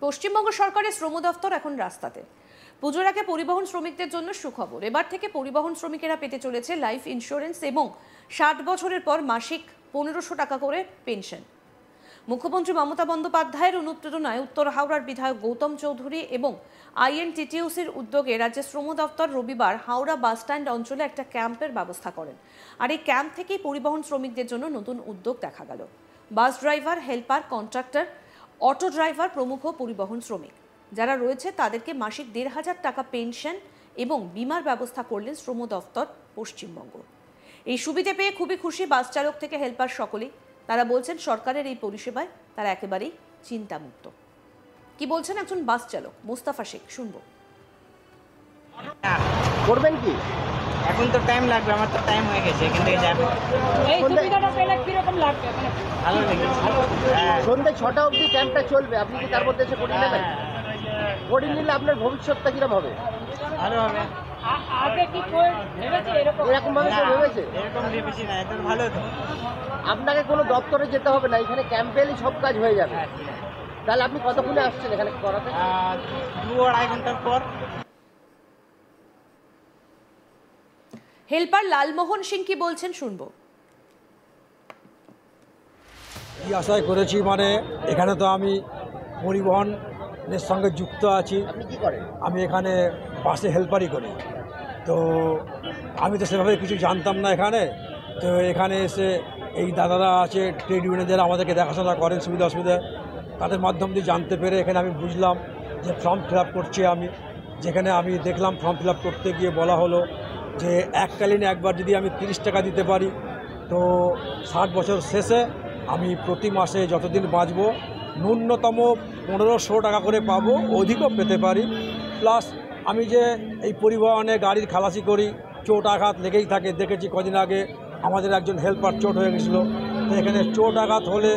পশ্চিমবঙ্গ সরকারের শ্রম দফতর এখন রাস্তাতে। পুজোর আগে পরিবহন শ্রমিকদের জন্য সুখবর। এবার থেকে পরিবহন শ্রমিকেরা পেতে চলেছে লাইফ ইন্স্যুরেন্স এবং 60 বছরের পর মাসিক 1500 টাকা করে পেনশন। মুখ্যমন্ত্রী মমতা বন্দ্যোপাধ্যায়ের অনুপ্রেরণায় উত্তর হাওড়ার বিধায়ক গৌতম চৌধুরী এবং আইএনটিটিইউসির উদ্যোগে রাজ্যের শ্রম দফতর রবিবার হাওড়া বাসস্ট্যান্ড অঞ্চলে একটা ক্যাম্পের ব্যবস্থা করেন। আর এই ক্যাম্প থেকেই পরিবহন শ্রমিকদের জন্য নতুন উদ্যোগ দেখা গেল। Bus driver, helper, contractor, auto driver প্রমুখ পরিবহন শ্রমিক যারা রয়েছে তাদেরকে মাসিক 1500 টাকা পেনশন এবং বিমার ব্যবস্থা করলেন শ্রম দফতর পশ্চিমবঙ্গ। এই সুবিধে পেয়ে খুবই খুশি বাস চালক থেকে হেল্পার সকলেই। তারা বলছেন সরকারের এই পরিষেবায় তারা একেবারেই চিন্তামুক্ত। কি বলছেন একজন বাস চালক মোস্তাফা শেখ, শুনবো। করবেন কি? এখন তো টাইম লাগবে, আমার তো টাইম হয়ে গেছে, এখান থেকে যাবে। এই সুবিধাটা পেলে কিরকম লাগবে? ভালো লেগেছে। সন্ধ্যে 6টা অবধি ক্যাম্পটা চলবে, আপনি কি তার মধ্যে এসে পড়ে নেবেন? পড়ে নিলে আপনার ভবিষ্যৎটা কিরকম হবে? ভালো হবে। আগে কি ভেবেছে এরকম ভাবে কেউ ভেবেছে? এরকম ভেবেছি না, এটা ভালো তো। আপনাকে কোনো দপ্তরে যেতে হবে না, এখানে ক্যাম্পে এলেই সব কাজ হয়ে যাবে। তাহলে আপনি কতক্ষণে আসছেন এখানে করাতে? 2-2.5 ঘন্টার পর। হেল্পার লালমোহন সিং কি বলছেন শুনবো। কি আশায় করেছি, মানে এখানে তো আমি পরিবহনের সঙ্গে যুক্ত আছি। আপনি কি করেন? আমি এখানে বাসে হেল্পারই করি। তো আমি তো সেভাবে কিছু জানতাম না এখানে। তো এখানে এসে এই দাদারা আছে ট্রেড ইউনিয়নে যারা আমাদেরকে দেখাশোনা করেন সুবিধা অসুবিধা, তাদের মাধ্যম দিয়ে জানতে পেরে এখানে আমি বুঝলাম যে ফর্ম ফিল আপ করছি আমি। যেখানে আমি দেখলাম ফর্ম ফিল আপ করতে গিয়ে বলা হলো যে এককালীন একবার যদি আমি 30 টাকা দিতে পারি তো 60 বছর শেষে আমি প্রতি মাসে যতদিন বাঁচব ন্যূনতম 1500 টাকা করে পাবো, অধিকও পেতে পারি। প্লাস আমি যে এই পরিবহনে গাড়ির খালাসি করি, চোট আঘাত লেগেই থাকে। দেখেছি কদিন আগে আমাদের একজন হেল্পার চোট হয়ে গেছিলো। তো এখানে চোট আঘাত হলে,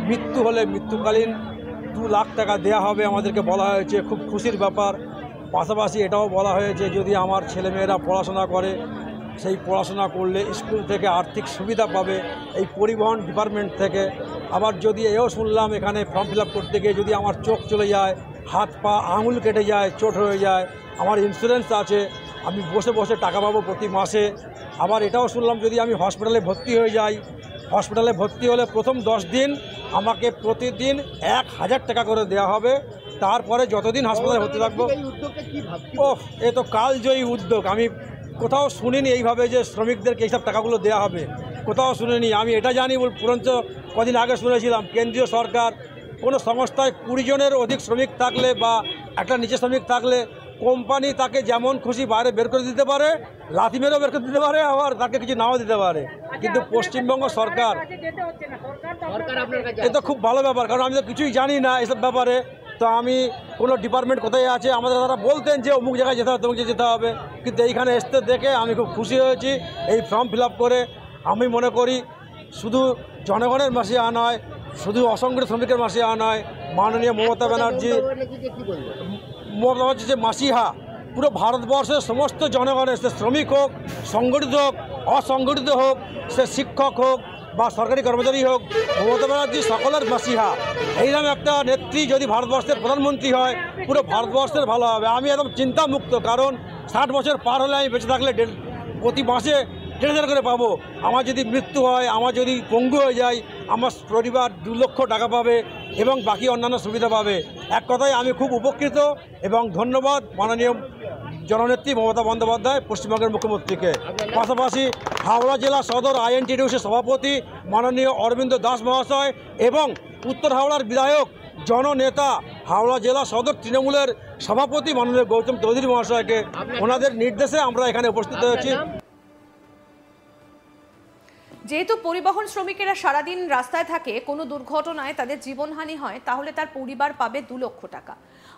মৃত্যু হলে মৃত্যুকালীন 2 লাখ টাকা দেওয়া হবে আমাদেরকে বলা হয়েছে। খুব খুশির ব্যাপার। পাশাপাশি এটাও বলা হয়েছে যদি আমার ছেলেমেয়েরা পড়াশোনা করে, সেই পড়াশোনা করলে স্কুল থেকে আর্থিক সুবিধা পাবে এই পরিবহন ডিপার্টমেন্ট থেকে। আবার যদি এও শুনলাম এখানে ফর্ম ফিল আপ করতে গিয়ে যদি আমার চোখ চলে যায়, হাত পা আঙুল কেটে যায়, চোট হয়ে যায়, আমার ইন্স্যুরেন্স আছে, আমি বসে বসে টাকা পাবো প্রতি মাসে। আবার এটাও শুনলাম যদি আমি হসপিটালে ভর্তি হয়ে যাই, হসপিটালে ভর্তি হলে প্রথম 10 দিন আমাকে প্রতিদিন 1000 টাকা করে দেওয়া হবে। তারপরে যতদিন হাসপাতালে ভর্তি থাকবো। ওহ, এ তো কালজয়ী উদ্যোগ। আমি কোথাও শুনিনি এইভাবে যে শ্রমিকদেরকে এইসব টাকাগুলো দেওয়া হবে, কোথাও শুনিনি। আমি এটা জানি বরঞ্চ কদিন আগে শুনেছিলাম কেন্দ্রীয় সরকার কোনো সংস্থায় 20 জনের অধিক শ্রমিক থাকলে বা একটা নিচে শ্রমিক থাকলে কোম্পানি তাকে যেমন খুশি বাইরে বের করে দিতে পারে, লাথি মেরেও বের করে দিতে পারে, আবার তাকে কিছু নাও দিতে পারে। কিন্তু পশ্চিমবঙ্গ সরকার, এ তো খুব ভালো ব্যাপার, কারণ আমি তো কিছুই জানি না এসব ব্যাপারে। তো আমি কোনো ডিপার্টমেন্ট কোথায় আছে আমাদের তারা বলতেন যে অমুক জায়গায় যেতে হবে, অমুক যেতে হবে, কিন্তু এইখানে আসতে দেখে আমি খুব খুশি হয়েছি। এই ফর্ম ফিল আপ করে আমি মনে করি শুধু জনগণের মাসিহা নয়, শুধু অসংগঠিত শ্রমিকের মাসিহা নয়, মাননীয় মমতা ব্যানার্জি যে মাসিহা পুরো ভারতবর্ষের সমস্ত জনগণের, সে শ্রমিক হোক, সংগঠিত হোক, অসংগঠিত হোক, সে শিক্ষক হোক বা সরকারি কর্মচারী হোক, মমতা ব্যানার্জি সকলের মাসিহা। এইরকম একটা নেত্রী যদি ভারতবর্ষের প্রধানমন্ত্রী হয় পুরো ভারতবর্ষের ভালো হবে। আমি একদম চিন্তামুক্ত, কারণ 60 বছর পার হলে আমি বেঁচে থাকলে প্রতি মাসে 1000 করে পাবো। আমার যদি মৃত্যু হয়, আমার যদি পঙ্গু হয়ে যায়, আমার পরিবার 2 লক্ষ টাকা পাবে এবং বাকি অন্যান্য সুবিধা পাবে। এক কথায় আমি খুব উপকৃত এবং ধন্যবাদ মাননীয় জননেত্রী মমতা বন্দ্যোপাধ্যায়, পশ্চিমবঙ্গের মুখ্যমন্ত্রীকে। পাশাপাশি হাওড়া জেলা সদর আইএনটিটিইউসির সভাপতি মাননীয় অরবিন্দ দাস মহাশয় এবং উত্তর হাওড়ার বিধায়ক জননেতা হাওড়া জেলা সদর তৃণমূলের সভাপতি মাননীয় গৌতম চৌধুরী মহাশয়কে, ওনাদের নির্দেশে আমরা এখানে উপস্থিত হয়েছি। যেহেতু পরিবহন শ্রমিকেরা সারাদিন রাস্তায় থাকে, কোনো দুর্ঘটনায় তাদের জীবনহানি হয় তাহলে তার পরিবার পাবে 2 লক্ষ টাকা,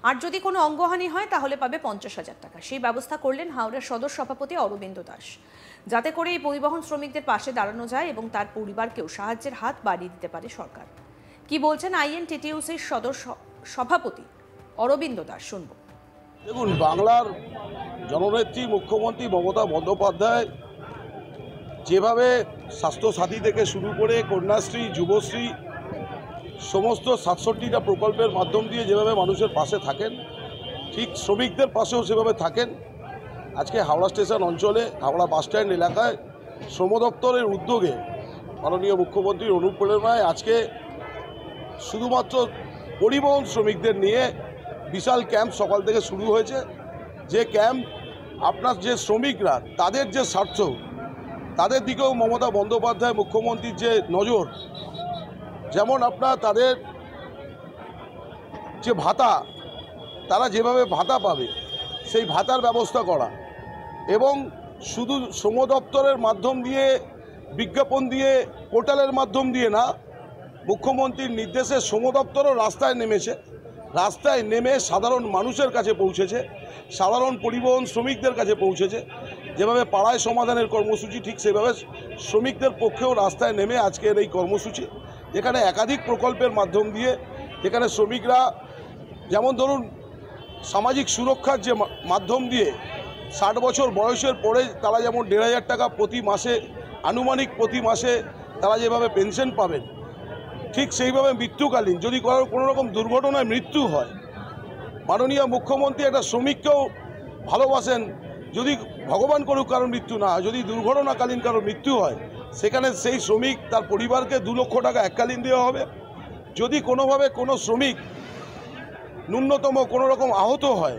আর যদি কোনো অঙ্গহানি হয় তাহলে পাবে 50,000 টাকা। সেই ব্যবস্থা করলেন হাওড়ার সদর সভাপতি অরবিন্দ দাস, যাতে করে এই পরিবহন শ্রমিকদের পাশে দাঁড়ানো যায় এবং তার পরিবারকেও সাহায্যের হাত বাড়িয়ে দিতে পারে সরকার। কি বলছেন আইএনটিটিইউসির সদর সভাপতি অরবিন্দ দাস, শুনব। দেখুন, বাংলার জননেত্রী মুখ্যমন্ত্রী মমতা বন্দ্যোপাধ্যায় যেভাবে স্বাস্থ্যসাথী থেকে শুরু করে কন্যাশ্রী, যুবশ্রী সমস্ত 67টা প্রকল্পের মাধ্যম দিয়ে যেভাবে মানুষের পাশে থাকেন, ঠিক শ্রমিকদের পাশেও সেভাবে থাকেন। আজকে হাওড়া স্টেশন অঞ্চলে, হাওড়া বাসস্ট্যান্ড এলাকায় শ্রম দপ্তরের উদ্যোগে মাননীয় মুখ্যমন্ত্রীর অনুপ্রেরণায় আজকে শুধুমাত্র পরিবহন শ্রমিকদের নিয়ে বিশাল ক্যাম্প সকাল থেকে শুরু হয়েছে। যে ক্যাম্প আপনার যে শ্রমিকরা, তাদের যে স্বার্থ, তাদের দিকেও মমতা বন্দ্যোপাধ্যায় মুখ্যমন্ত্রীর যে নজর, যেমন আপনার তাদের যে ভাতা, তারা যেভাবে ভাতা পাবে সেই ভাতার ব্যবস্থা করা, এবং শুধু শ্রম দপ্তরের মাধ্যম দিয়ে, বিজ্ঞাপন দিয়ে, পোর্টালের মাধ্যম দিয়ে না, মুখ্যমন্ত্রীর নির্দেশে শ্রম দপ্তরও রাস্তায় নেমেছে। রাস্তায় নেমে সাধারণ মানুষের কাছে পৌঁছেছে, সাধারণ পরিবহন শ্রমিকদের কাছে পৌঁছেছে। যেভাবে পাড়ায় সমাধানের কর্মসূচি, ঠিক সেভাবে শ্রমিকদের পক্ষেও রাস্তায় নেমে আজকের এই কর্মসূচি, যেখানে একাধিক প্রকল্পের মাধ্যম দিয়ে, যেখানে শ্রমিকরা যেমন ধরুন সামাজিক সুরক্ষার যে মাধ্যম দিয়ে 60 বছর বয়সের পরে তারা যেমন 1500 টাকা প্রতি মাসে, আনুমানিক প্রতি মাসে তারা যেভাবে পেনশন পাবেন, ঠিক সেইভাবে মৃত্যুকালীন যদি কোনো রকম দুর্ঘটনায় মৃত্যু হয়, মাননীয় মুখ্যমন্ত্রী একটা শ্রমিককেও ভালোবাসেন। যদি ভগবান করুক কারোর মৃত্যু না হয়, যদি দুর্ঘটনাকালীন কারোর মৃত্যু হয়, সেখানে সেই শ্রমিক তার পরিবারকে 2 লক্ষ টাকা এককালীন দেওয়া হবে। যদি কোনোভাবে কোনো শ্রমিক ন্যূনতম কোনো রকম আহত হয়,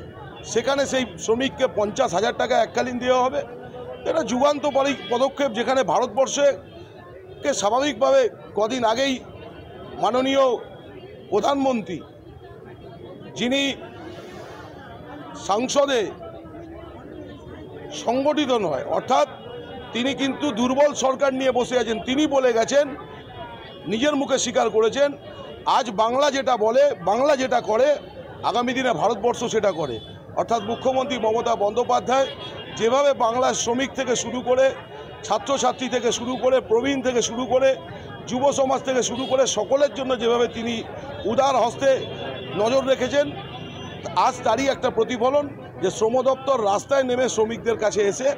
সেখানে সেই শ্রমিককে 50,000 টাকা এককালীন দেওয়া হবে। এটা যুগান্তকারী পদক্ষেপ, যেখানে ভারতবর্ষকে স্বাভাবিকভাবে কদিন আগেই মাননীয় প্রধানমন্ত্রী, যিনি সংসদে সংগঠিত নয়, অর্থাৎ তিনি কিন্তু দুর্বল সরকার নিয়ে বসে আছেন, তিনি বলে গেছেন, নিজের মুখে স্বীকার করেছেন, আজ বাংলা যেটা বলে, বাংলা যেটা করে, আগামী দিনে ভারতবর্ষ সেটা করে। অর্থাৎ মুখ্যমন্ত্রী মমতা বন্দ্যোপাধ্যায় যেভাবে বাংলার শ্রমিক থেকে শুরু করে, ছাত্রছাত্রী থেকে শুরু করে, প্রবীণ থেকে শুরু করে, যুব সমাজ থেকে শুরু করে সকলের জন্য যেভাবে তিনি উদার হস্তে নজর রেখেছেন, আজ তারই একটা প্রতিফলন যে শ্রম দপ্তর রাস্তায় নেমে শ্রমিকদের কাছে এসে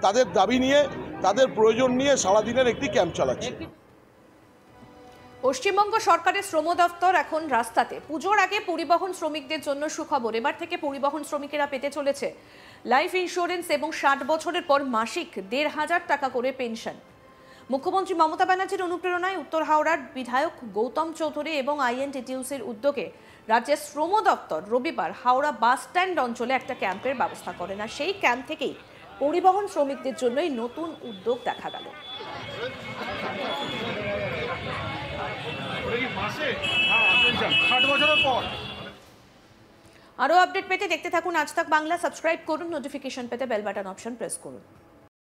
তাদের দাবি নিয়ে, তাদের প্রয়োজন নিয়ে সারাদিনের একটি ক্যাম্প চালাচ্ছে। পশ্চিমবঙ্গ সরকারের শ্রম দপ্তর এখন রাস্তাতে। পুজোর আগে পরিবহন শ্রমিকদের জন্য সুখবর, এবার থেকে পরিবহন শ্রমিকেরা পেতে চলেছে লাইফ ইন্স্যুরেন্স এবং 60 বছরের পর মাসিক 1,500 টাকা করে পেনশন। মুখ্যমন্ত্রী মমতা ব্যানার্জির অনুপ্রেরণায় উত্তর হাওড়ার বিধায়ক গৌতম চৌধুরী এবং আইএনটিটিউসির উদ্যোগে রাজ্যের শ্রম দপ্তর রবিবার হাওড়া বাস স্ট্যান্ড অঞ্চলে একটা ক্যাম্পের ব্যবস্থা করেন। আর সেই ক্যাম্প থেকেই পরিবহন শ্রমিকদের জন্যই নতুন উদ্যোগ দেখা গেল। আরও আপডেট পেতে দেখতে থাকুন আজ তাক বাংলা। সাবস্ক্রাইব করুন, নোটিফিকেশন পেতে বেল বাটন অপশন প্রেস করুন।